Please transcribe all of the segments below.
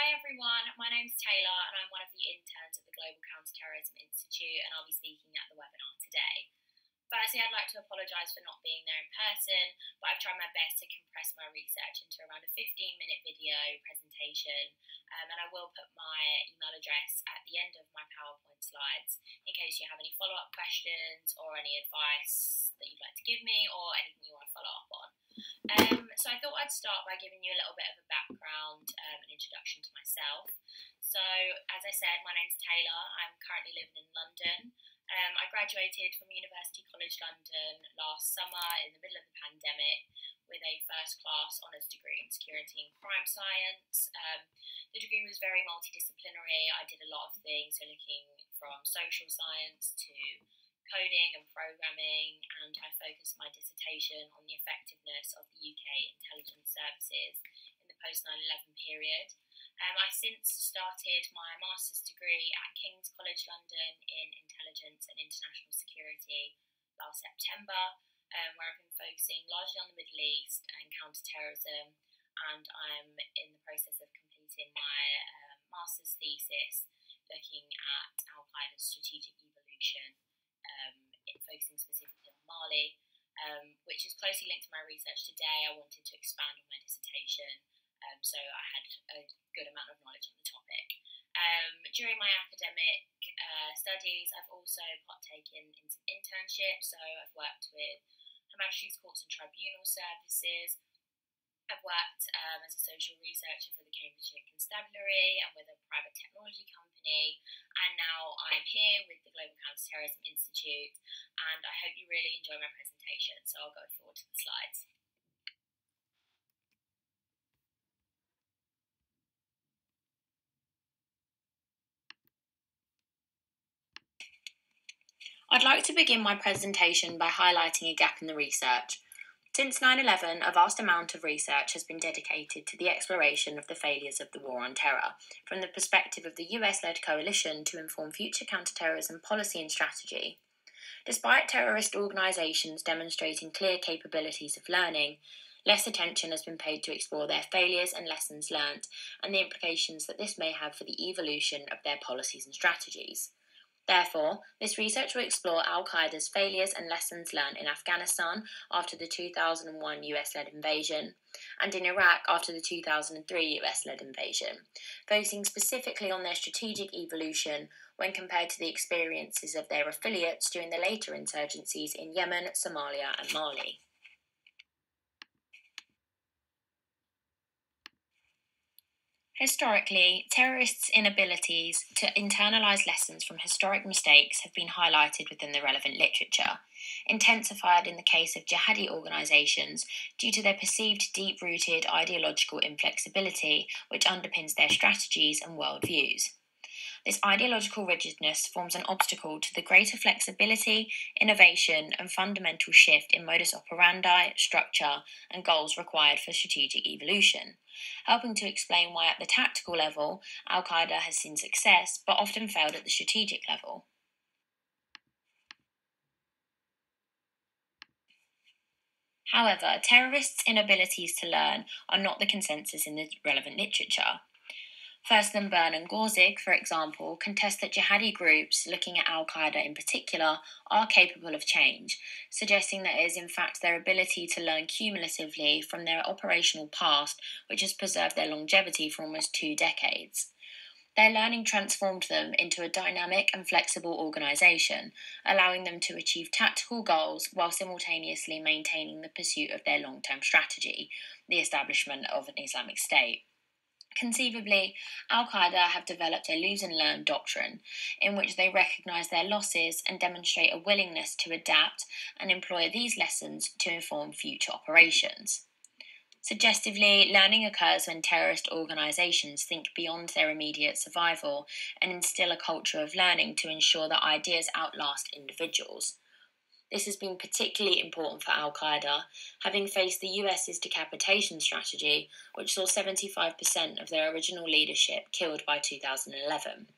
Hi everyone, my name's Taylor and I'm one of the interns at the Global Counterterrorism Institute and I'll be speaking at the webinar today. Firstly, I'd like to apologise for not being there in person, but I've tried my best to compress my research into around a 15-minute video presentation, and I will put my email address at the end of my PowerPoint slides in case you have any follow-up questions or any advice that you'd like to give me or anything you want to follow up on. So I thought I'd start by giving you a little bit of a background, an introduction to myself. So, as I said, my name's Taylor. I'm currently living in London. I graduated from University College London last summer in the middle of the pandemic with a first-class honours degree in security and crime science. The degree was very multidisciplinary. I did a lot of things, so looking from social science to coding and programming, and I focused my dissertation on the effectiveness of the UK intelligence services in the post-9/11 period. I since started my master's degree at King's College London in Intelligence and International Security last September, where I've been focusing largely on the Middle East and counter-terrorism, and I'm in the process of completing my master's thesis looking at al-Qaeda's strategic evolution, focusing specifically on Mali, which is closely linked to my research today. I wanted to expand on my dissertation, so I had a good amount of knowledge on the topic. During my academic studies, I've also partaken in some internships, so I've worked with Humphreys Courts and Tribunal Services. I've worked as a social researcher for the Cambridge Constabulary and with a private technology company, and now I'm here with the Global Counterterrorism Institute, and I hope you really enjoy my presentation, so I'll go forward to the slides. I'd like to begin my presentation by highlighting a gap in the research. Since 9/11, a vast amount of research has been dedicated to the exploration of the failures of the War on Terror, from the perspective of the US-led coalition to inform future counterterrorism policy and strategy. Despite terrorist organisations demonstrating clear capabilities of learning, less attention has been paid to explore their failures and lessons learnt, and the implications that this may have for the evolution of their policies and strategies. Therefore, this research will explore al-Qaeda's failures and lessons learned in Afghanistan after the 2001 US-led invasion, and in Iraq after the 2003 US-led invasion, focusing specifically on their strategic evolution when compared to the experiences of their affiliates during the later insurgencies in Yemen, Somalia, and Mali. Historically, terrorists' inabilities to internalise lessons from historic mistakes have been highlighted within the relevant literature, intensified in the case of jihadi organisations due to their perceived deep-rooted ideological inflexibility which underpins their strategies and worldviews. This ideological rigidness forms an obstacle to the greater flexibility, innovation, and fundamental shift in modus operandi, structure, and goals required for strategic evolution, helping to explain why at the tactical level, al-Qaeda has seen success but often failed at the strategic level. However, terrorists' inabilities to learn are not the consensus in the relevant literature. Furstenberg and Gorzig, for example, contest that jihadi groups, looking at al-Qaeda in particular, are capable of change, suggesting that it is in fact their ability to learn cumulatively from their operational past which has preserved their longevity for almost 2 decades. Their learning transformed them into a dynamic and flexible organisation, allowing them to achieve tactical goals while simultaneously maintaining the pursuit of their long-term strategy, the establishment of an Islamic State. Conceivably, al-Qaeda have developed a lose-and-learn doctrine, in which they recognise their losses and demonstrate a willingness to adapt and employ these lessons to inform future operations. Suggestively, learning occurs when terrorist organisations think beyond their immediate survival and instill a culture of learning to ensure that ideas outlast individuals. This has been particularly important for al-Qaeda, having faced the US's decapitation strategy, which saw 75% of their original leadership killed by 2011.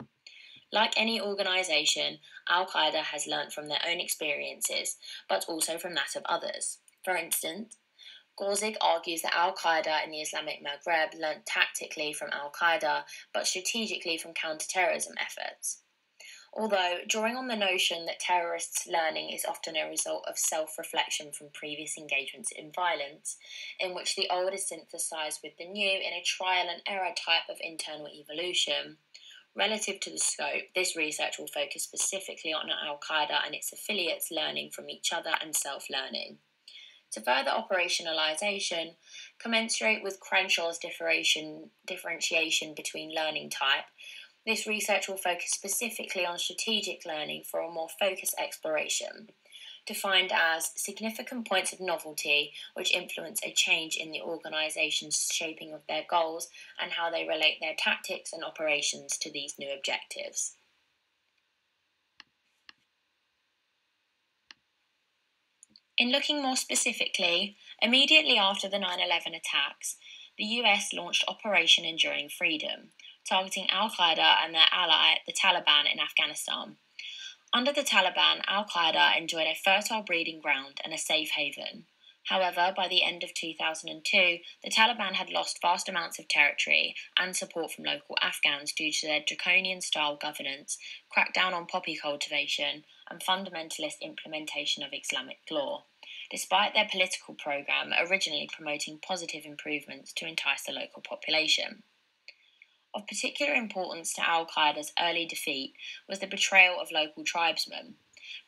Like any organisation, al-Qaeda has learnt from their own experiences, but also from that of others. For instance, Gorzik argues that al-Qaeda in the Islamic Maghreb learnt tactically from al-Qaeda, but strategically from counter-terrorism efforts. Although, drawing on the notion that terrorists' learning is often a result of self-reflection from previous engagements in violence, in which the old is synthesized with the new in a trial-and-error type of internal evolution, relative to the scope, this research will focus specifically on al-Qaeda and its affiliates learning from each other and self-learning. To further operationalization, commensurate with Crenshaw's differentiation between learning type, this research will focus specifically on strategic learning for a more focused exploration, defined as significant points of novelty which influence a change in the organization's shaping of their goals and how they relate their tactics and operations to these new objectives. In looking more specifically, immediately after the 9/11 attacks, the US launched Operation Enduring Freedom, targeting al-Qaeda and their ally, the Taliban, in Afghanistan. Under the Taliban, al-Qaeda enjoyed a fertile breeding ground and a safe haven. However, by the end of 2002, the Taliban had lost vast amounts of territory and support from local Afghans due to their draconian-style governance, crackdown on poppy cultivation, and fundamentalist implementation of Islamic law, despite their political program originally promoting positive improvements to entice the local population. Of particular importance to al-Qaeda's early defeat was the betrayal of local tribesmen.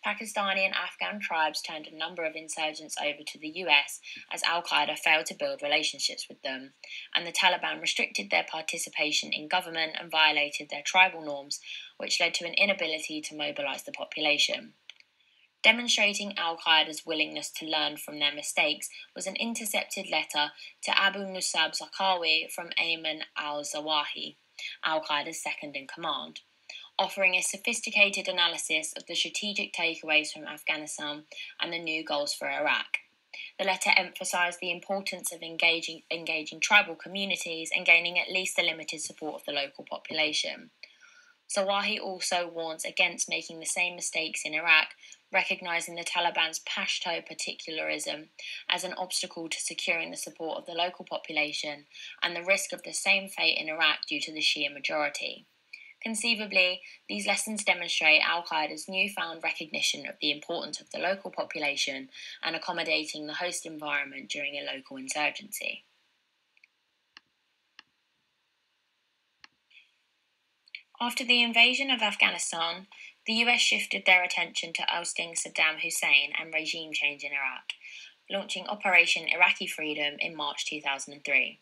Pakistani and Afghan tribes turned a number of insurgents over to the US as al-Qaeda failed to build relationships with them, and the Taliban restricted their participation in government and violated their tribal norms, which led to an inability to mobilize the population. Demonstrating al-Qaeda's willingness to learn from their mistakes was an intercepted letter to Abu Musab Zarqawi from Ayman al-Zawahi, al-Qaeda's second-in-command, offering a sophisticated analysis of the strategic takeaways from Afghanistan and the new goals for Iraq. The letter emphasized the importance of engaging tribal communities and gaining at least the limited support of the local population. Zawahi also warns against making the same mistakes in Iraq, recognizing the Taliban's Pashto particularism as an obstacle to securing the support of the local population and the risk of the same fate in Iraq due to the Shia majority. Conceivably, these lessons demonstrate al-Qaeda's newfound recognition of the importance of the local population and accommodating the host environment during a local insurgency. After the invasion of Afghanistan, the US shifted their attention to ousting Saddam Hussein and regime change in Iraq, launching Operation Iraqi Freedom in March 2003.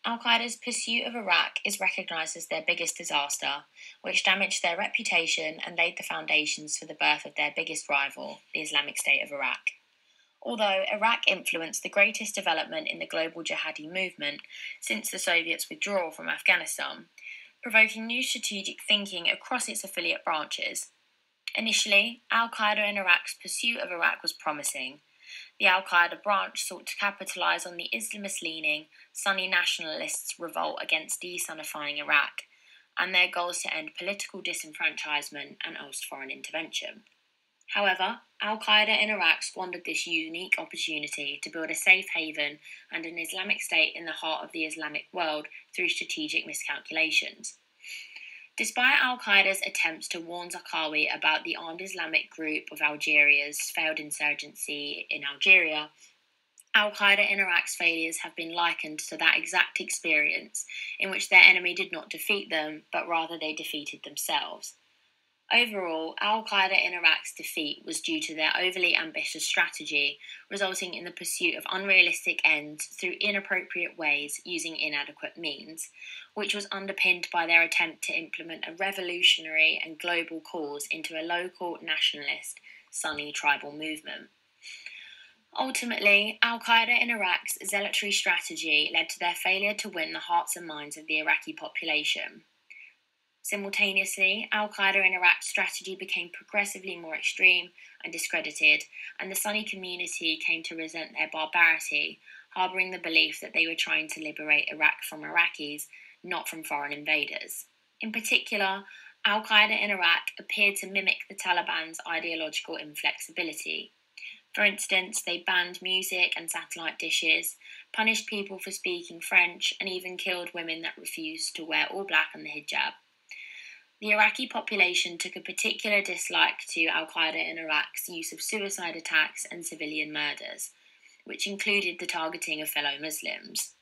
Al-Qaeda's pursuit of Iraq is recognized as their biggest disaster, which damaged their reputation and laid the foundations for the birth of their biggest rival, the Islamic State of Iraq. Although Iraq influenced the greatest development in the global jihadi movement since the Soviets' withdrawal from Afghanistan, provoking new strategic thinking across its affiliate branches. Initially, al-Qaeda in Iraq's pursuit of Iraq was promising. The al-Qaeda branch sought to capitalize on the Islamist-leaning Sunni nationalists' revolt against de-Sunnifying Iraq, and their goals to end political disenfranchisement and oust foreign intervention. However, al-Qaeda in Iraq squandered this unique opportunity to build a safe haven and an Islamic State in the heart of the Islamic world through strategic miscalculations. Despite al-Qaeda's attempts to warn Zarqawi about the armed Islamic group of Algeria's failed insurgency in Algeria, al-Qaeda in Iraq's failures have been likened to that exact experience in which their enemy did not defeat them, but rather they defeated themselves. Overall, al-Qaeda in Iraq's defeat was due to their overly ambitious strategy, resulting in the pursuit of unrealistic ends through inappropriate ways using inadequate means, which was underpinned by their attempt to implement a revolutionary and global cause into a local nationalist Sunni tribal movement. Ultimately, al-Qaeda in Iraq's zealotry strategy led to their failure to win the hearts and minds of the Iraqi population. Simultaneously, al-Qaeda in Iraq's strategy became progressively more extreme and discredited, and the Sunni community came to resent their barbarity, harbouring the belief that they were trying to liberate Iraq from Iraqis, not from foreign invaders. In particular, al-Qaeda in Iraq appeared to mimic the Taliban's ideological inflexibility. For instance, they banned music and satellite dishes, punished people for speaking French, and even killed women that refused to wear all black and the hijab. The Iraqi population took a particular dislike to al-Qaeda in Iraq's use of suicide attacks and civilian murders, which included the targeting of fellow Muslims.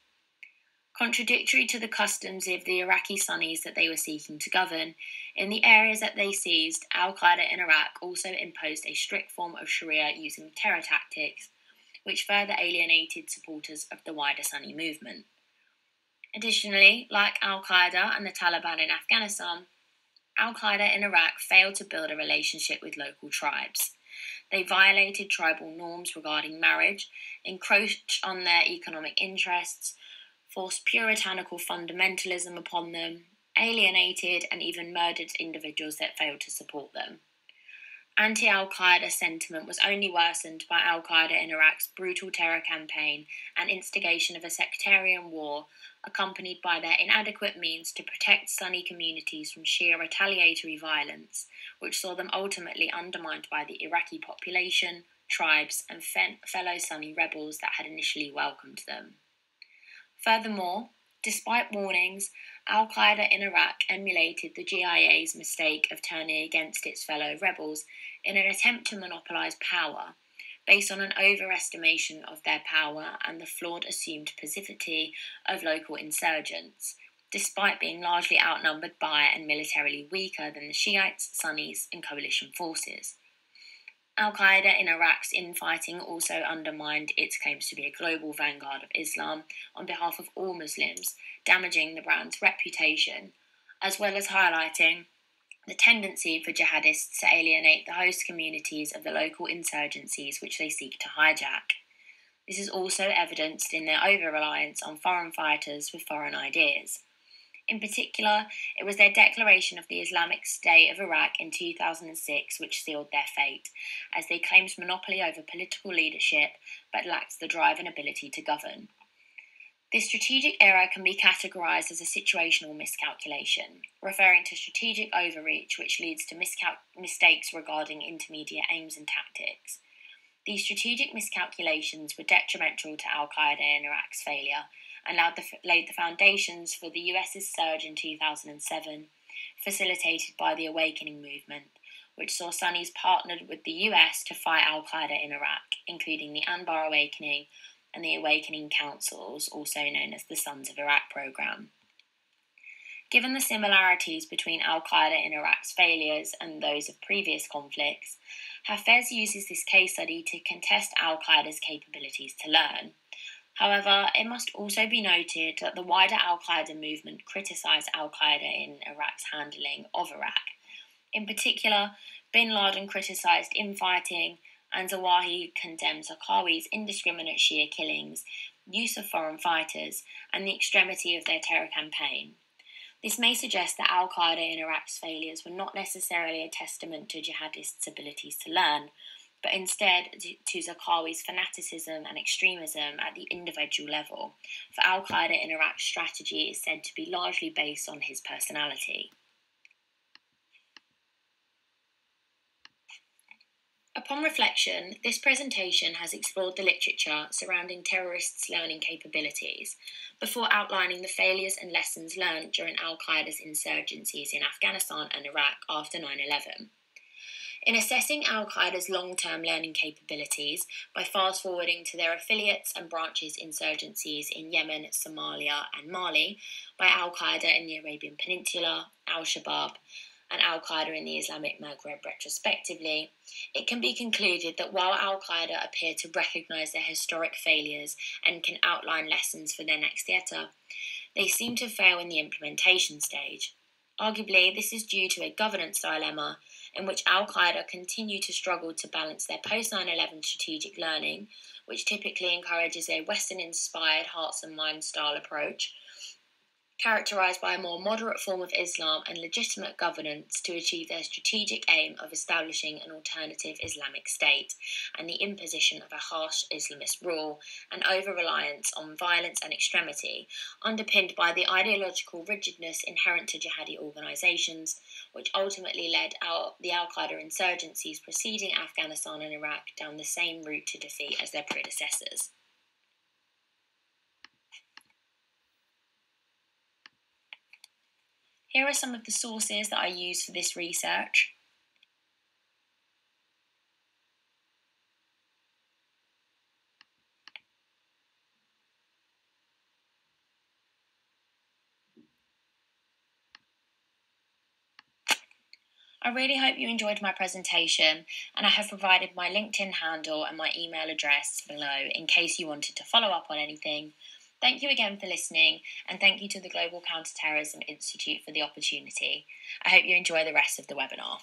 Contradictory to the customs of the Iraqi Sunnis that they were seeking to govern, in the areas that they seized, al-Qaeda in Iraq also imposed a strict form of Sharia using terror tactics, which further alienated supporters of the wider Sunni movement. Additionally, like al-Qaeda and the Taliban in Afghanistan, al-Qaeda in Iraq failed to build a relationship with local tribes. They violated tribal norms regarding marriage, encroached on their economic interests, forced puritanical fundamentalism upon them, alienated and even murdered individuals that failed to support them. Anti-al-Qaeda sentiment was only worsened by al-Qaeda in Iraq's brutal terror campaign and instigation of a sectarian war, accompanied by their inadequate means to protect Sunni communities from sheer retaliatory violence, which saw them ultimately undermined by the Iraqi population, tribes, and fellow Sunni rebels that had initially welcomed them. Furthermore, despite warnings, al-Qaeda in Iraq emulated the GIA's mistake of turning against its fellow rebels in an attempt to monopolize power, based on an overestimation of their power and the flawed assumed passivity of local insurgents, despite being largely outnumbered by and militarily weaker than the Shiites, Sunnis, and coalition forces. Al-Qaeda in Iraq's infighting also undermined its claims to be a global vanguard of Islam on behalf of all Muslims, damaging the brand's reputation, as well as highlighting the tendency for jihadists to alienate the host communities of the local insurgencies which they seek to hijack. This is also evidenced in their over-reliance on foreign fighters with foreign ideas. In particular, it was their declaration of the Islamic State of Iraq in 2006 which sealed their fate, as they claimed monopoly over political leadership but lacked the drive and ability to govern. This strategic error can be categorized as a situational miscalculation, referring to strategic overreach which leads to mistakes regarding intermediate aims and tactics. These strategic miscalculations were detrimental to al-Qaeda in Iraq's failure, and laid the foundations for the US's surge in 2007, facilitated by the Awakening movement, which saw Sunnis partnered with the US to fight al-Qaeda in Iraq, including the Anbar Awakening and the Awakening Councils, also known as the Sons of Iraq program. Given the similarities between al-Qaeda in Iraq's failures and those of previous conflicts, Hafez uses this case study to contest al-Qaeda's capabilities to learn. However, it must also be noted that the wider al-Qaeda movement criticised al-Qaeda in Iraq's handling of Iraq. In particular, bin Laden criticised infighting, and Zawahi condemned Zarqawi's indiscriminate Shia killings, use of foreign fighters, and the extremity of their terror campaign. This may suggest that al-Qaeda in Iraq's failures were not necessarily a testament to jihadists' abilities to learn, but instead to Zarqawi's fanaticism and extremism at the individual level, for al-Qaeda in Iraq's strategy is said to be largely based on his personality. Upon reflection, this presentation has explored the literature surrounding terrorists' learning capabilities, before outlining the failures and lessons learned during al-Qaeda's insurgencies in Afghanistan and Iraq after 9/11. In assessing al-Qaeda's long-term learning capabilities by fast-forwarding to their affiliates and branches insurgencies in Yemen, Somalia and Mali, by al-Qaeda in the Arabian Peninsula, al-Shabaab, and al-Qaeda in the Islamic Maghreb retrospectively, it can be concluded that while al-Qaeda appear to recognise their historic failures and can outline lessons for their next theatre, they seem to fail in the implementation stage. Arguably, this is due to a governance dilemma in which al-Qaeda continue to struggle to balance their post-9/11 strategic learning, which typically encourages a Western-inspired hearts and minds style approach, characterised by a more moderate form of Islam and legitimate governance to achieve their strategic aim of establishing an alternative Islamic state and the imposition of a harsh Islamist rule, and over reliance on violence and extremity, underpinned by the ideological rigidness inherent to jihadi organisations, which ultimately led the al Qaeda insurgencies preceding Afghanistan and Iraq down the same route to defeat as their predecessors. Here are some of the sources that I used for this research. I really hope you enjoyed my presentation, and I have provided my LinkedIn handle and my email address below in case you wanted to follow up on anything. Thank you again for listening, and thank you to the Global Counterterrorism Institute for the opportunity. I hope you enjoy the rest of the webinar.